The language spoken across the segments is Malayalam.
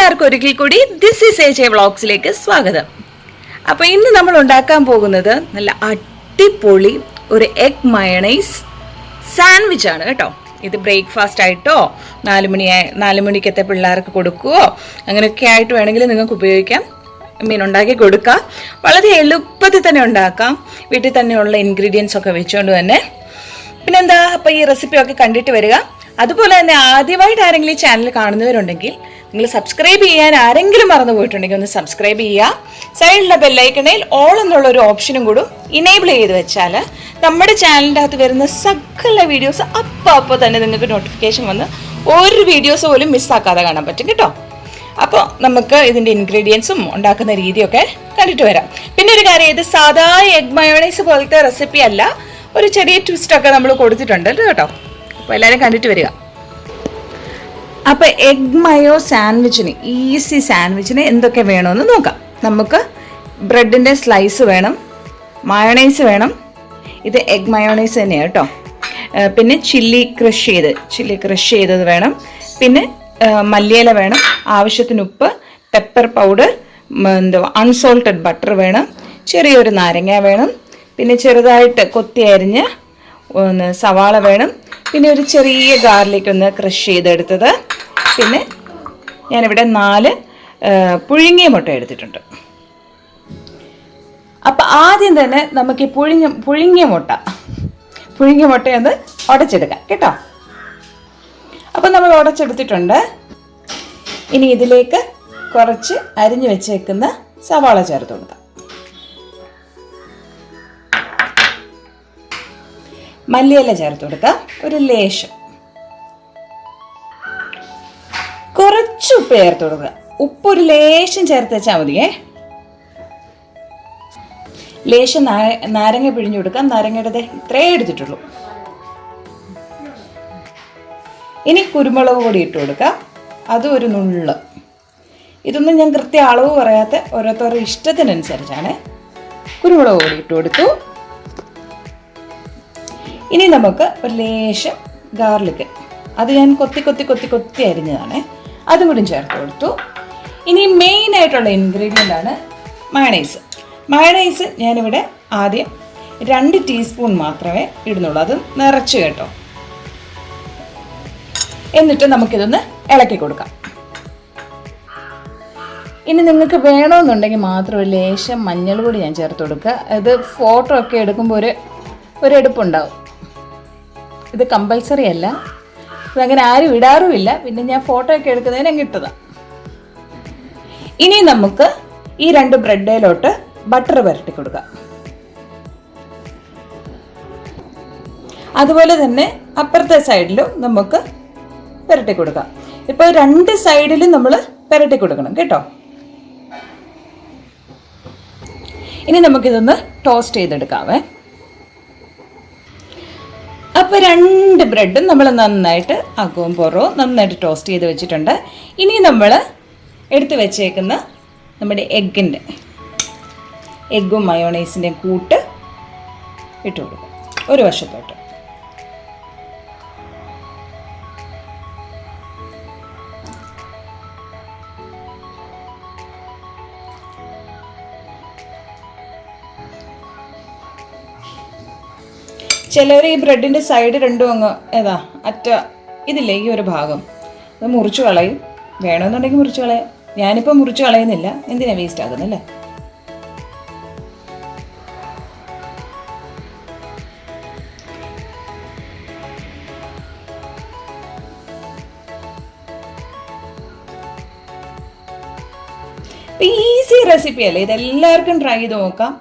എല്ലാവർക്കും ഒരിക്കൽ കൂടി ദിസ് ഈസ് എ ജെ വ്ളോഗ്സിലേക്ക് സ്വാഗതം. അപ്പോൾ ഇന്ന് നമ്മൾ ഉണ്ടാക്കാൻ പോകുന്നത് നല്ല അടിപൊളി ഒരു എഗ് മയണൈസ് സാൻഡ്വിച്ച് ആണ് കേട്ടോ. ഇത് ബ്രേക്ക്ഫാസ്റ്റ് ആയിട്ടോ 4 മണിക്കത്തെ പിള്ളേർക്ക് കൊടുക്കുകയോ അങ്ങനെയൊക്കെ ആയിട്ട് വേണമെങ്കിൽ നിങ്ങൾക്ക് ഉപയോഗിക്കാം. ഉണ്ടാക്കി കൊടുക്കാം. വളരെ എളുപ്പത്തിൽ തന്നെ ഉണ്ടാക്കാം, വീട്ടിൽ തന്നെയുള്ള ഇൻഗ്രീഡിയൻസ് ഒക്കെ വെച്ചുകൊണ്ട് തന്നെ. പിന്നെന്താ, അപ്പോൾ ഈ റെസിപ്പിയൊക്കെ കണ്ടിട്ട് വരിക. അതുപോലെ തന്നെ ആദ്യമായിട്ട് ആരെങ്കിലും ഈ ചാനൽ കാണുന്നവരുണ്ടെങ്കിൽ നിങ്ങൾ സബ്സ്ക്രൈബ് ചെയ്യാൻ ആരെങ്കിലും മറന്നു പോയിട്ടുണ്ടെങ്കിൽ ഒന്ന് സബ്സ്ക്രൈബ് ചെയ്യുക. സൈഡിലുള്ള ബെല്ലൈക്കണിൽ ഓൾ എന്നുള്ള ഒരു ഓപ്ഷനും കൂടി ഇനേബിൾ ചെയ്ത് വെച്ചാൽ നമ്മുടെ ചാനലിൻ്റെ അകത്ത് വരുന്ന സകല വീഡിയോസ് അപ്പോൾ തന്നെ നിങ്ങൾക്ക് നോട്ടിഫിക്കേഷൻ വന്ന് ഒരു വീഡിയോസ് പോലും മിസ്സാക്കാതെ കാണാൻ പറ്റും കേട്ടോ. അപ്പോൾ നമുക്ക് ഇതിൻ്റെ ഇൻഗ്രീഡിയൻസും ഉണ്ടാക്കുന്ന രീതിയൊക്കെ കണ്ടിട്ട് വരാം. പിന്നെ ഒരു കാര്യം, ഇത് സാധാ എഗ് മയോണൈസ് പോലത്തെ റെസിപ്പി അല്ല, ഒരു ചെറിയ ട്വിസ്റ്റൊക്കെ നമ്മൾ കൊടുത്തിട്ടുണ്ട് കേട്ടോ. അപ്പോൾ എല്ലാവരും കണ്ടിട്ട് വരിക. അപ്പോൾ എഗ് മയോ സാൻഡ്വിച്ചിന്, ഈസി സാൻഡ്വിച്ചിന് എന്തൊക്കെ വേണമെന്ന് നോക്കാം. നമുക്ക് ബ്രെഡിൻ്റെ സ്ലൈസ് വേണം, മയോണൈസ് വേണം. ഇത് എഗ് മയോണൈസ് തന്നെയാണ് കേട്ടോ. പിന്നെ ചില്ലി ക്രഷ് ചെയ്തത് വേണം. പിന്നെ മല്ലിയില വേണം, ആവശ്യത്തിന് ഉപ്പ്, പെപ്പർ പൗഡർ, അൺസോൾട്ടഡ് ബട്ടർ വേണം, ചെറിയൊരു നാരങ്ങ വേണം, പിന്നെ ചെറുതായിട്ട് കൊത്തി അരിഞ്ഞ് സവാള വേണം, പിന്നെ ഒരു ചെറിയ ഗാർലിക് ഒന്ന് ക്രഷ് ചെയ്തെടുത്തത്, പിന്നെ ഞാനിവിടെ 4 പുഴുങ്ങിയ മുട്ട എടുത്തിട്ടുണ്ട്. അപ്പം ആദ്യം തന്നെ നമുക്ക് ഈ പുഴുങ്ങിയ മുട്ടയൊന്ന് ഉടച്ചെടുക്കാം കേട്ടോ. അപ്പം നമ്മൾ ഉടച്ചെടുത്തിട്ടുണ്ട്. ഇനി ഇതിലേക്ക് കുറച്ച് അരിഞ്ഞു വെച്ചേക്കുന്ന സവാള ചേർത്ത് കൊടുക്കാം. മല്ലിയില ചേർത്ത് കൊടുക്കാം, ഒരു ലേശം. കുറച്ച് ഉപ്പ് ചേർത്ത് കൊടുക്കുക. ഉപ്പ് ഒരു ലേശം ചേർത്ത് വെച്ചാൽ മതിയേ. ലേശം നാരങ്ങ പിഴിഞ്ഞു കൊടുക്കാം. നാരങ്ങയുടെ ഇത്രേ എടുത്തിട്ടുള്ളൂ. ഇനി കുരുമുളക് പൊടി ഇട്ട് കൊടുക്കാം, അതും ഒരു നുള്ള്. ഇതൊന്നും ഞാൻ കൃത്യ അളവ് പറയാത്ത ഓരോരുത്തരുടെ ഇഷ്ടത്തിനനുസരിച്ചാണ്. കുരുമുളക് പൊടി ഇട്ട് കൊടുത്തു. ഇനി നമുക്ക് ഒരു ലേശം ഗാർലിക്, അത് ഞാൻ കൊത്തി അരിഞ്ഞതാണ്, അതും കൂടി ചേർത്ത് കൊടുത്തു. ഇനി മെയിനായിട്ടുള്ള ഇൻഗ്രീഡിയൻ്റ് ആണ് മയണൈസ്. ഞാനിവിടെ ആദ്യം 2 ടീസ്പൂൺ മാത്രമേ ഇടുന്നുള്ളൂ, അത് നിറച്ച് കേട്ടോ. എന്നിട്ട് നമുക്കിതൊന്ന് ഇളക്കി കൊടുക്കാം. ഇനി നിങ്ങൾക്ക് വേണമെന്നുണ്ടെങ്കിൽ മാത്രം ഒരു ലേശം മഞ്ഞൾ പൊടി ഞാൻ ചേർത്ത് കൊടുക്കുക. ഇത് ഫോട്ടോ ഒക്കെ എടുക്കുമ്പോൾ ഒരു എടുപ്പുണ്ടാവും. ഇത് കമ്പൽസറി അല്ല, ഇതങ്ങനെ ആരും ഇടാറുമില്ല. പിന്നെ ഞാൻ ഫോട്ടോ ഒക്കെ എടുക്കുന്നതിന് അങ്ങ് ഇട്ടതാണ്. ഇനി നമുക്ക് ഈ 2 ബ്രെഡിലോട്ട് ബട്ടർ പുരട്ടി കൊടുക്കാം. അതുപോലെ തന്നെ അപ്പുറത്തെ സൈഡിലും നമുക്ക് പുരട്ടി കൊടുക്കാം. ഇപ്പോൾ 2 സൈഡിലും നമ്മൾ പുരട്ടി കൊടുക്കണം കേട്ടോ. ഇനി നമുക്കിതൊന്ന് ടോസ്റ്റ് ചെയ്തെടുക്കാവേ. അപ്പോൾ 2 ബ്രെഡും നമ്മൾ നന്നായിട്ട് അകവും പുറവും നന്നായിട്ട് ടോസ്റ്റ് ചെയ്ത് വെച്ചിട്ടുണ്ട്. ഇനി നമ്മൾ എടുത്ത് വെച്ചേക്കുന്ന നമ്മുടെ എഗ്ഗും മയോണൈസിൻ്റെയും കൂട്ട് ഇട്ട് കൊടുക്കും ഒരു വശത്തോട്ട്. ചിലവർ ഈ ബ്രെഡിൻ്റെ സൈഡ് രണ്ടും അങ്ങ് ഇതില്ലേ ഈ ഒരു ഭാഗം അത് മുറിച്ച് കളയും. വേണമെന്നുണ്ടെങ്കിൽ മുറിച്ച് കളയാം. ഞാനിപ്പോൾ മുറിച്ച് കളയുന്നില്ല, എന്തിനാ വേസ്റ്റ് ആകുന്നല്ലേ. ഈസി റെസിപ്പി അല്ലേ, ഇതെല്ലാവർക്കും ട്രൈ ചെയ്ത് നോക്കാം.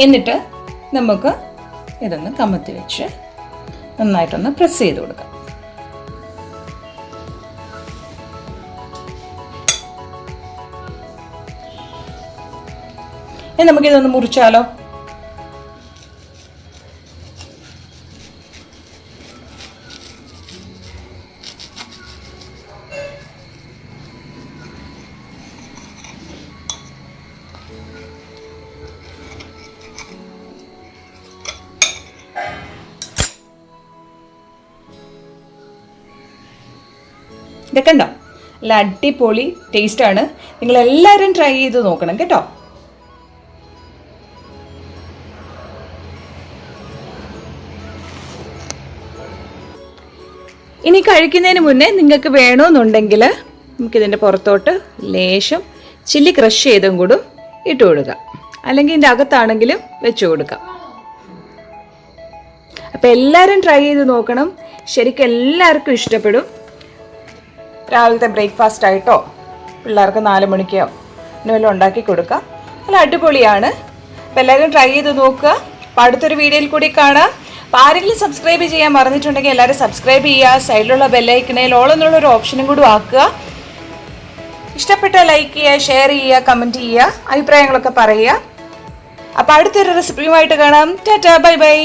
എന്നിട്ട് നമുക്ക് ഇതൊന്ന് കമത്തി വെച്ച് നന്നായിട്ടൊന്ന് പ്രസ് ചെയ്ത് കൊടുക്കാം. ഇനി നമുക്കിതൊന്ന് മുറിച്ചാലോ. ഇതൊക്കെ ഉണ്ടോ, നല്ല അടിപൊളി ടേസ്റ്റാണ്. നിങ്ങളെല്ലാവരും ട്രൈ ചെയ്ത് നോക്കണം കേട്ടോ. ഇനി കഴിക്കുന്നതിന് മുന്നേ നിങ്ങൾക്ക് വേണമെന്നുണ്ടെങ്കിൽ നമുക്കിതിൻ്റെ പുറത്തോട്ട് ലേശം ചില്ലി ക്രഷ് ചെയ്തും കൂടി ഇട്ട് കൊടുക്കുക, അല്ലെങ്കിൽ ഇതിൻ്റെ അകത്താണെങ്കിലും വെച്ച് കൊടുക്കാം. അപ്പോൾ എല്ലാവരും ട്രൈ ചെയ്ത് നോക്കണം, ശരിക്കും എല്ലാവർക്കും ഇഷ്ടപ്പെടും. രാവിലത്തെ ബ്രേക്ക്ഫാസ്റ്റ് ആയിട്ടോ പിള്ളേർക്ക് 4 മണിക്കോ വല്ലതും ഉണ്ടാക്കി കൊടുക്കാം. നല്ല അടിപൊളിയാണ്. അപ്പോൾ എല്ലാവരും ട്രൈ ചെയ്ത് നോക്കുക. അപ്പോൾ അടുത്തൊരു വീഡിയോയിൽ കൂടി കാണാം. അപ്പോൾ ആരെങ്കിലും സബ്സ്ക്രൈബ് ചെയ്യാൻ മറന്നിട്ടുണ്ടെങ്കിൽ എല്ലാവരും സബ്സ്ക്രൈബ് ചെയ്യുക. സൈഡിലുള്ള ബെല്ലൈക്കണിൽ ഓൾ എന്നുള്ളൊരു ഓപ്ഷനും കൂടി ആക്കുക. ഇഷ്ടപ്പെട്ടാൽ ലൈക്ക് ചെയ്യുക, ഷെയർ ചെയ്യുക, കമൻറ്റ് ചെയ്യുക, അഭിപ്രായങ്ങളൊക്കെ പറയുക. അപ്പോൾ അടുത്തൊരു റെസിപ്പിയുമായിട്ട് കാണാം. Tata, bye bye.